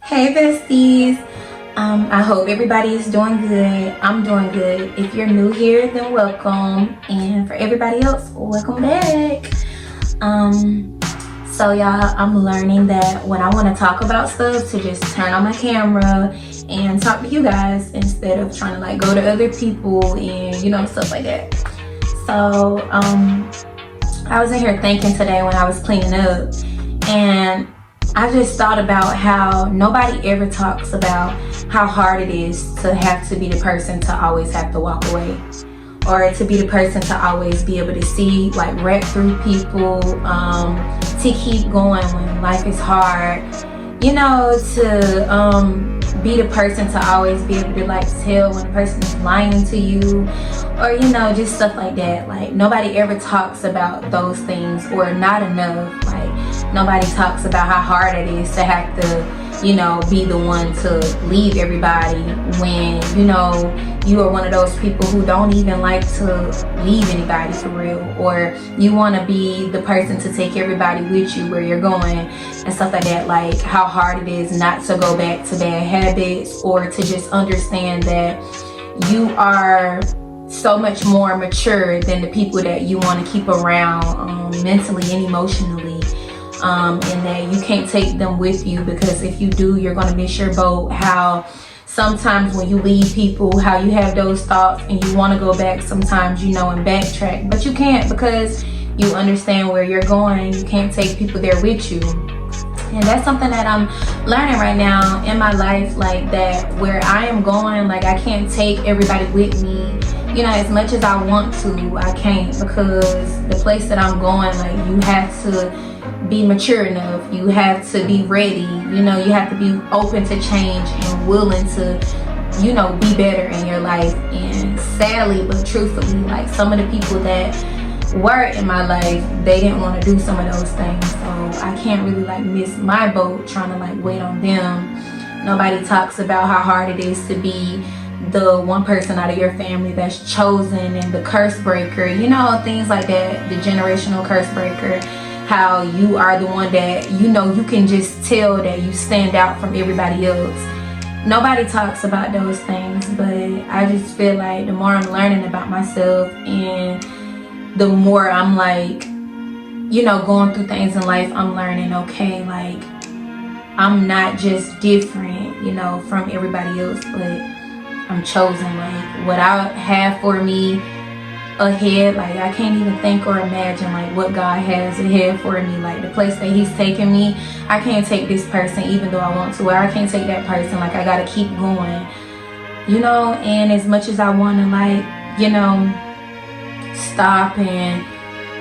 Hey besties, I hope everybody is doing good. I'm doing good. If you're new here, then welcome, and for everybody else, welcome back. So y'all, I'm learning that when I want to talk about stuff, to just turn on my camera and talk to you guys instead of trying to like go to other people and stuff like that. So I was in here thinking today when I was cleaning up, and I just thought about how nobody ever talks about how hard it is to have to be the person to always have to walk away, or to be the person to always be able to see like right through people, to keep going when life is hard, to be the person to always be able to like tell when a person is lying to you, or just stuff like that. Like nobody ever talks about those things, or not enough. Like nobody talks about how hard it is to have to be the one to leave everybody when you are one of those people who don't even like to leave anybody for real, or you want to be the person to take everybody with you where you're going and stuff like that. Like how hard it is not to go back to bad habits, or to just understand that you are so much more mature than the people that you want to keep around, mentally and emotionally, and that you can't take them with you, because if you do, you're going to miss your boat. How sometimes when you leave people, how you have those thoughts and you want to go back sometimes, and backtrack, but you can't, because you understand where you're going. You can't take people there with you. And that's something that I'm learning right now in my life, like that where I am going, like I can't take everybody with me, as much as I want to. I can't, because the place that I'm going, like you have to be mature enough, you have to be ready, you have to be open to change and willing to be better in your life. And sadly but truthfully, like some of the people that were in my life, they didn't want to do some of those things, so I can't really like miss my boat trying to like wait on them. Nobody talks about how hard it is to be the one person out of your family that's chosen, and the curse breaker, things like that, the generational curse breaker. How you are the one that you can just tell that you stand out from everybody else. Nobody talks about those things, but I just feel like the more I'm learning about myself, and the more I'm like going through things in life, I'm learning, okay, like I'm not just different from everybody else, but I'm chosen. Like what I have for me ahead, like I can't even think or imagine like what God has ahead for me. Like the place that He's taking me, I can't take this person even though I want to, or I can't take that person. Like I gotta keep going, and as much as I want to like stop and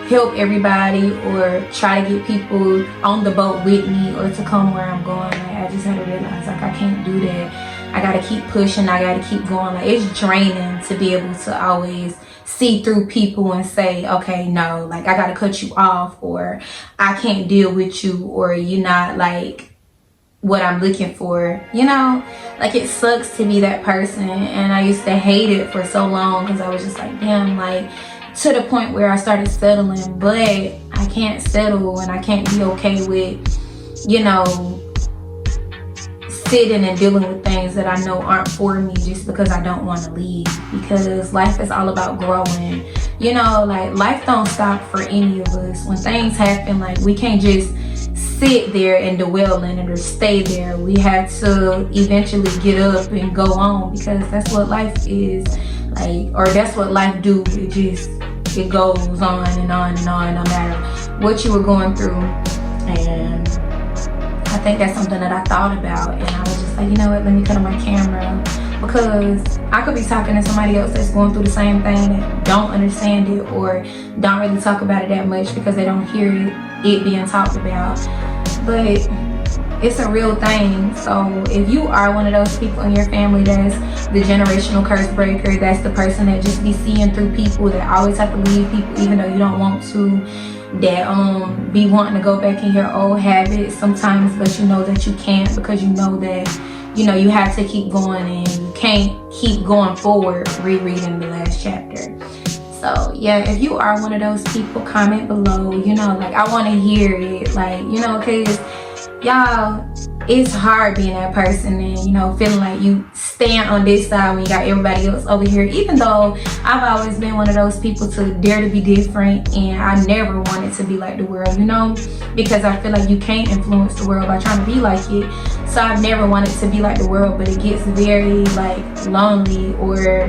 help everybody, or try to get people on the boat with me, or to come where I'm going, like I just had to realize like I can't do that. I gotta keep pushing, I gotta keep going. Like it's draining to be able to always see through people and say, okay, no, like I gotta cut you off, or I can't deal with you, or you're not like what I'm looking for, like it sucks to be that person. And I used to hate it for so long, because I was just like, damn, like to the point where I started settling. But I can't settle, and I can't be okay with sitting and dealing with things that I know aren't for me, just because I don't want to leave. Because life is all about growing, like life don't stop for any of us. When things happen, like we can't just sit there and dwell in it or stay there. We have to eventually get up and go on, because that's what life is like, or that's what life do. It goes on and on and on, no matter what you were going through. And I think that's something that I thought about, and I was just like, you know what, let me cut on my camera, because I could be talking to somebody else that's going through the same thing, that don't understand it, or don't really talk about it that much because they don't hear it being talked about. But it's a real thing. So if you are one of those people in your family that's the generational curse breaker, that's the person that just be seeing through people, that always have to leave people even though you don't want to, that be wanting to go back in your old habits sometimes, but you know that you can't, because you know that you have to keep going, and you can't keep going forward rereading the last chapter. So yeah, if you are one of those people, comment below. Like I want to hear it, like because y'all, it's hard being that person and, you know, feeling like you stand on this side when you got everybody else over here. Even though I've always been one of those people to dare to be different, and I never wanted to be like the world, you know, because I feel like you can't influence the world by trying to be like it. So I've never wanted to be like the world, but it gets very like lonely or,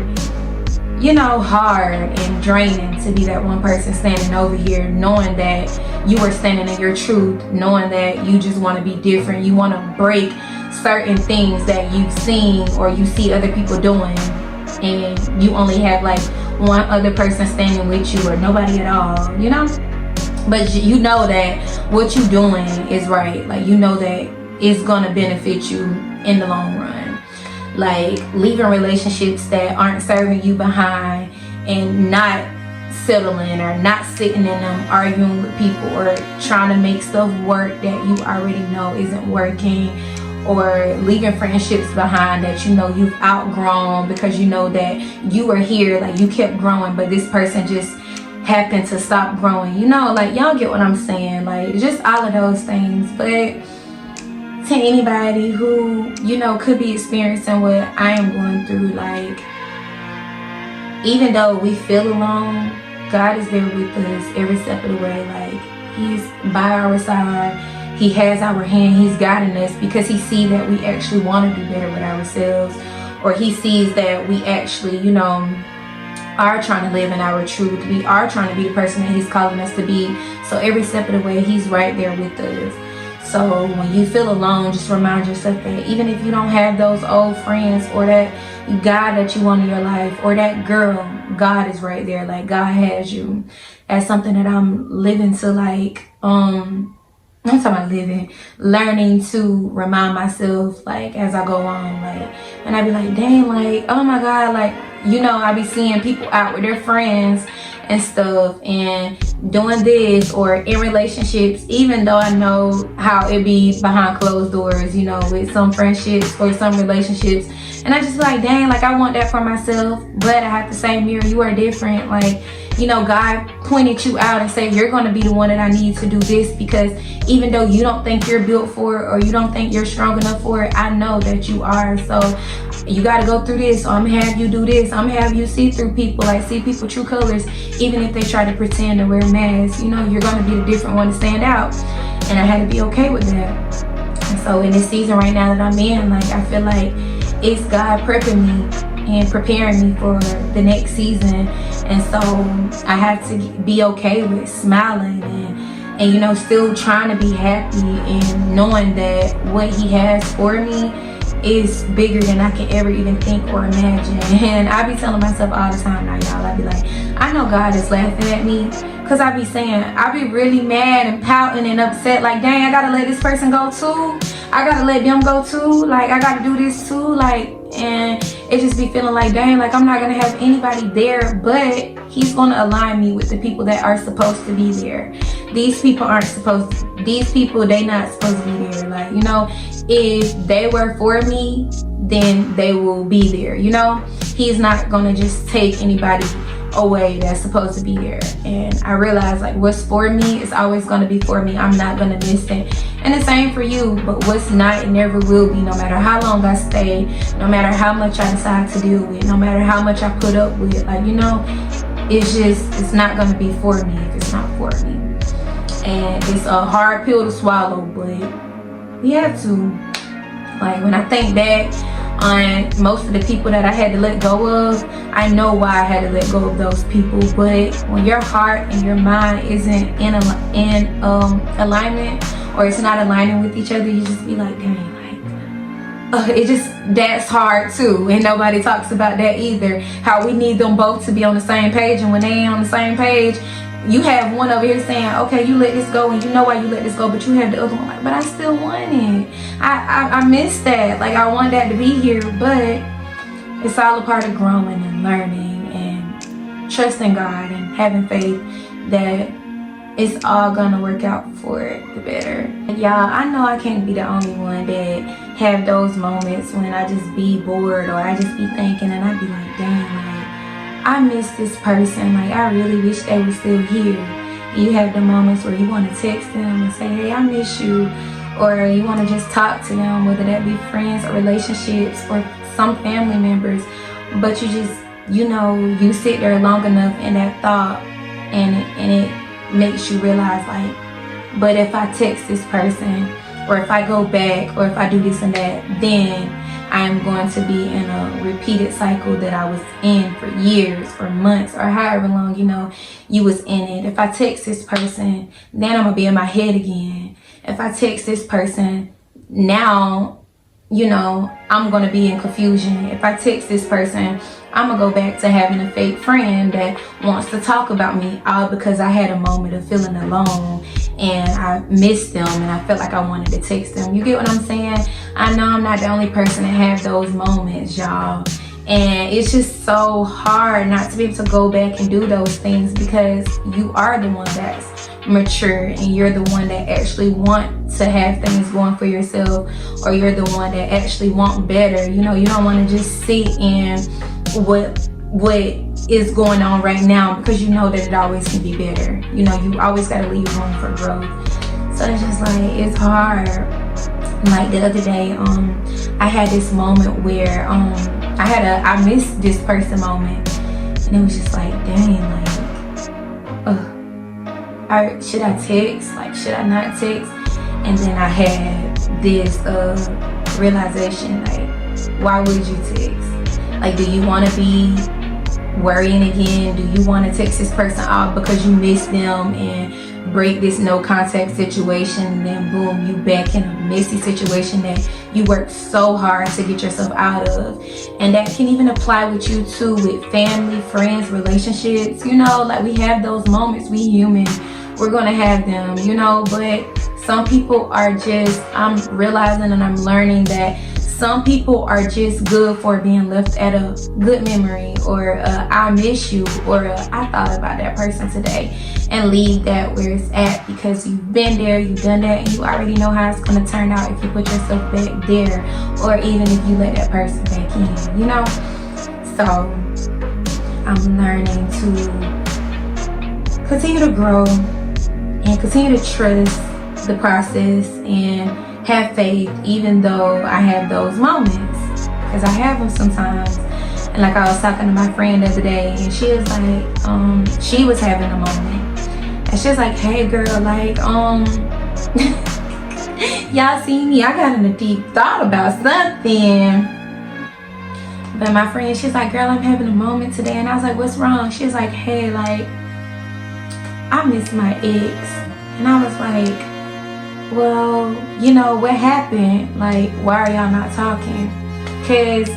you know, hard and draining to be that one person standing over here knowing that you are standing in your truth, knowing that you just want to be different. You want to break certain things that you've seen or you see other people doing, and you only have like one other person standing with you or nobody at all, you know. But you know that what you're doing is right. Like, you know that it's gonna benefit you in the long run. Like, leaving relationships that aren't serving you behind and not settling or not sitting in them, arguing with people or trying to make stuff work that you already know isn't working, or leaving friendships behind that you know you've outgrown because you know that you were here, like you kept growing, but this person just happened to stop growing, you know. Like, y'all get what I'm saying, like just all of those things. But to anybody who, you know, could be experiencing what I am going through, like, even though we feel alone, God is there with us every step of the way. Like, he's by our side, he has our hand, he's guiding us because he sees that we actually want to do better with ourselves, or he sees that we actually, you know, are trying to live in our truth. We are trying to be the person that he's calling us to be. So every step of the way, he's right there with us. So when you feel alone, just remind yourself that even if you don't have those old friends or that guy that you want in your life or that girl, God is right there. Like, God has you. That's something that I'm living to, like, I'm talking about living, learning to remind myself, like, as I go on, like, and I be like, dang, like, oh my God, like, you know, I be seeing people out with their friends and stuff and doing this, or in relationships, even though I know how it be behind closed doors, you know, with some friendships or some relationships. And I just like, dang, like, I want that for myself, but I have to say, Mira, you are different. Like, you know, God pointed you out and said, you're going to be the one that I need to do this, because even though you don't think you're built for it or you don't think you're strong enough for it, I know that you are. So you got to go through this. So I'm going to have you do this. I'm going to have you see through people, like see people true colors, even if they try to pretend to wear masks. You know, you're going to be the different one to stand out. And I had to be okay with that. And so in this season right now that I'm in, like, I feel like it's God prepping me and preparing me for the next season. And so I have to be okay with smiling and you know, still trying to be happy and knowing that what he has for me is bigger than I can ever even think or imagine. And I be telling myself all the time now, y'all, I be like, I know God is laughing at me, because I be saying, I be really mad and pouting and upset, like, dang, I gotta let this person go too, I gotta let them go too, like, I gotta do this too, like, and it just be feeling like, dang, like, I'm not gonna have anybody there, but he's gonna align me with the people that are supposed to be there. These people aren't supposed to, these people, they not supposed to be there. Like, you know, if they were for me, then they will be there, you know. He's not gonna just take anybody away that's supposed to be there. And I realize, like, what's for me is always gonna be for me. I'm not gonna miss it. And the same for you. But what's not, it never will be, no matter how long I stay, no matter how much I decide to deal with, no matter how much I put up with. Like, you know, it's just, it's not gonna be for me if it's not for me. And it's a hard pill to swallow, but we have to. Like, when I think back on most of the people that I had to let go of, I know why I had to let go of those people. But when your heart and your mind isn't in alignment, or it's not aligning with each other, you just be like, dang, like, it just, that's hard too. And nobody talks about that either, how we need them both to be on the same page. And when they ain't on the same page, you have one over here saying, okay, you let this go, and you know why you let this go, but you have the other one like, but I still want it. I miss that. Like, I want that to be here. But it's all a part of growing and learning and trusting God and having faith that it's all gonna work out for the better. Y'all, I know I can't be the only one that have those moments when I just be bored, or I just be thinking, and I be like, dang, like, I miss this person. Like, I really wish they were still here. You have the moments where you want to text them and say, hey, I miss you. or you want to just talk to them, whether that be friends or relationships or some family members, but you just, you sit there long enough in that thought, and it makes you realize, like, but if I text this person, or if I go back, or if I do this and that, then I'm going to be in a repeated cycle that I was in for years or months or however long, you was in it. If I text this person, then I'm going to be in my head again. If I text this person, now, I'm going to be in confusion. If I text this person, I'm going to go back to having a fake friend that wants to talk about me, all because I had a moment of feeling alone and I missed them and I felt like I wanted to text them. You get what I'm saying? I know I'm not the only person that have those moments, y'all. And it's just so hard not to be able to go back and do those things, because you are the one that's mature and you're the one that actually want to have things going for yourself, or you're the one that actually want better. You don't want to just sit in what is going on right now, because you know that it always can be better. You always got to leave room for growth. So it's just like, it's hard. Like the other day, I had this moment where I missed this person moment, and it was just like, dang, like, should I text? Like, should I not text? And then I had this realization, like, why would you text? Like, do you want to be worrying again? Do you want to text this person off because you miss them and break this no contact situation, and then boom, you back in a messy situation that you worked so hard to get yourself out of? And that can even apply with you too, with family, friends, relationships. Like, we have those moments. We human, we're gonna have them, but some people are just, I'm realizing and I'm learning that some people are just good for being left at a good memory, or I miss you, or I thought about that person today, and leave that where it's at, because you've been there, you've done that, and you already know how it's going to turn out if you put yourself back there, or even if you let that person back in, So I'm learning to continue to grow and continue to trust the process and have faith, even though I have those moments, because I have them sometimes. And like, I was talking to my friend the other day, and she was like, she was having a moment, and she was like, hey girl, like, y'all see me, I got in a deep thought about something. But my friend, she's like, girl, I'm having a moment today. And I was like, what's wrong? She was like, hey, like, I miss my ex. And I was like, well, what happened? Like, why are y'all not talking? Because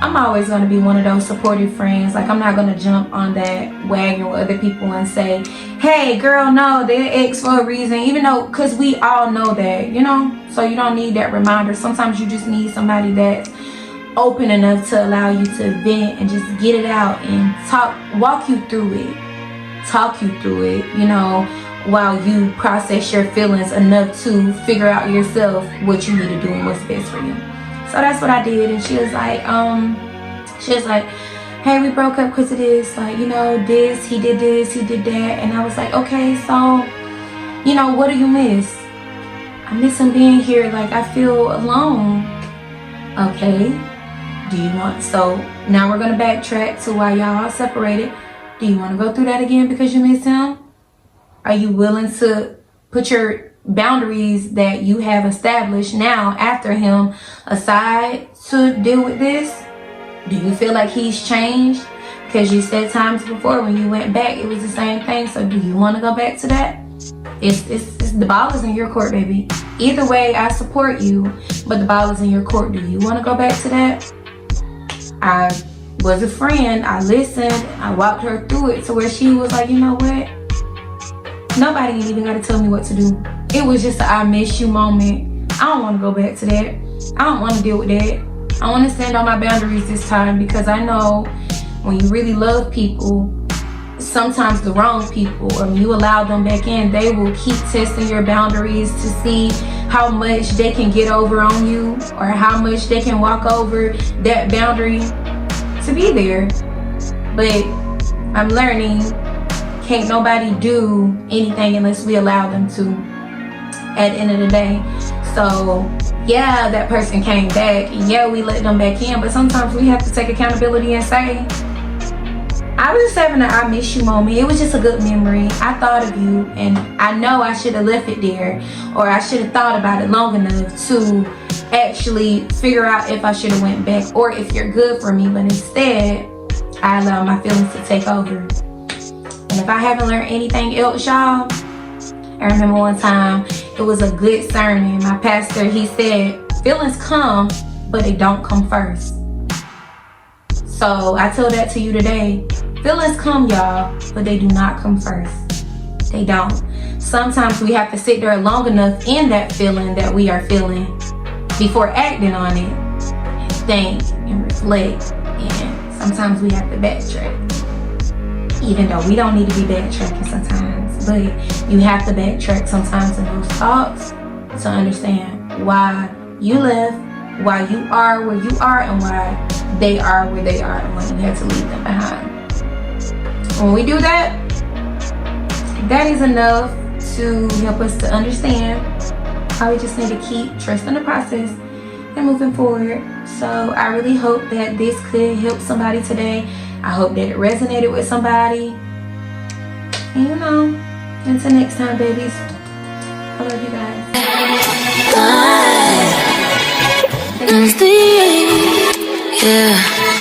I'm always going to be one of those supportive friends. Like, I'm not going to jump on that wagon with other people and say, hey girl, no, they're ex for a reason, even though, because we all know that, so you don't need that reminder. Sometimes you just need somebody that's open enough to allow you to vent and just get it out and walk you through it, while you process your feelings enough to figure out yourself what you need to do and what's best for you. So that's what I did. And she was like, hey, we broke up because of this, like, this, he did that. And I was like, okay, so, what do you miss? I miss him being here. Like, I feel alone. Okay, do you want, so now we're going to backtrack to why y'all are separated. Do you want to go through that again because you miss him? Are you willing to put your boundaries that you have established now after him aside to deal with this? Do you feel like he's changed? Because you said times before when you went back, it was the same thing. So do you want to go back to that? It's the ball is in your court, baby. Either way, I support you, but the ball is in your court. Do you want to go back to that? I was a friend. I listened. I walked her through it to where she was like, you know what? Nobody ain't even got to tell me what to do. It was just a I miss you moment. I don't want to go back to that. I don't want to deal with that. I want to stand on my boundaries this time, because I know when you really love people, sometimes the wrong people, or when you allow them back in, they will keep testing your boundaries to see how much they can get over on you, or how much they can walk over that boundary to be there. But I'm learning, can't nobody do anything unless we allow them to, at the end of the day. So yeah, that person came back, and yeah, we let them back in, but sometimes we have to take accountability and say, I was just having an I miss you moment. It was just a good memory. I thought of you, and I know I should have left it there, or I should have thought about it long enough to actually figure out if I should have went back or if you're good for me. But instead, I allow my feelings to take over. And if I haven't learned anything else, y'all, I remember one time, it was a good sermon. My pastor, he said, feelings come, but they don't come first. So I tell that to you today. Feelings come, y'all, but they do not come first. They don't. Sometimes we have to sit there long enough in that feeling that we are feeling before acting on it, and think and reflect. And sometimes we have to backtrack. Even though we don't need to be backtracking sometimes, but you have to backtrack sometimes in those thoughts to understand why you left, why you are where you are, and why they are where they are, and why you had to leave them behind. When we do that, that is enough to help us to understand how we just need to keep trusting the process and moving forward. So I really hope that this could help somebody today. I hope that it resonated with somebody. And you know, until next time, babies, I love you guys. Yeah.